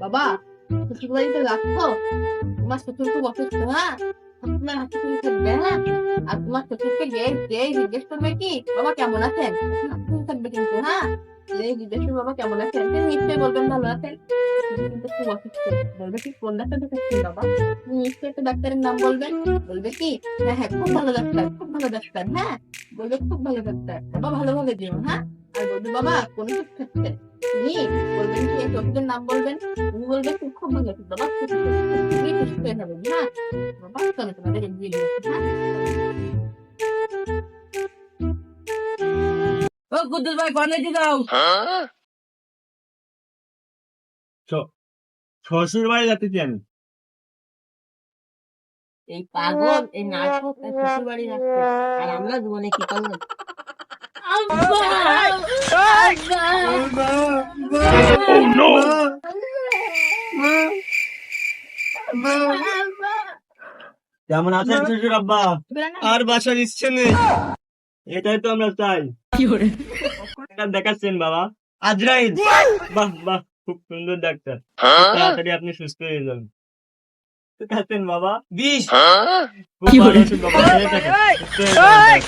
বাবা, শ্বশুর বাড়িতে যাচ্ছো? তোমার শ্বশুর খুব অসুস্থ, হ্যাঁ? তোমার হাতে তুমি থাকবে, হ্যাঁ? আর তোমার শ্বশুরকে যে জিজ্ঞেস করবে কি বাবা কেমন আছেন, তুমি থাকবে কিন্তু, হ্যাঁ? যে জিজ্ঞেস করবে বাবা কেমন আছেন, তুমি নিশ্চয়ই বলবেন ভালো আছেন। শ্বশুর কিন্তু খুব অসুস্থ। বলবে কি কোন ডাক্তার দেখাচ্ছেন বাবা? তুমি নিশ্চয়ই একটা ডাক্তারের নাম বলবেন। বলবে কি হ্যাঁ হ্যাঁ খুব ভালো ডাক্তার, খুব ভালো ডাক্তার, হ্যাঁ? বলবে খুব ভালো ডাক্তার, বাবা ভালোভাবে দিও, হ্যাঁ? আর বলবে বাবা কোন ওষুধ খাচ্ছেন? তুমি বলবেন কি একটা ওষুধের নাম বলবেন। তুমি বলবে খুব খুব ভালো ওষুধ বাবা, খুব খুবই সুস্থ হয়ে যাবেন, হ্যাঁ? বাবা চলো তোমাদের এগিয়ে নিয়ে আসি, হ্যাঁ? ও কুদ্দুস ভাই কর্নেটি দাও। শ্বশুর বাড়ি যাচ্ছি আমি। এই পাগল এই নাটক শ্বশুর বাড়ি যাচ্ছে, আর আমরা জীবনে কি করলাম? আব্বা! আব্বা! আব্বা! কেমন আছেন শ্বশুর আব্বা? আর বাসার ইচ্ছে নেই, এটাই তো আমরা চাই। ডাক্তার দেখাচ্ছেন বাবা? আজরাইল। বাহ বাহ, খুব সুন্দর ডাক্তার, তাড়াতাড়ি আপনি সুস্থ হয়ে যাবেন। ঠিক আছেন বাবা? বিষ খুব ভালো ওষুধ বাবা, খেয়ে থাকেন, সুস্থ হয়ে যাবেন।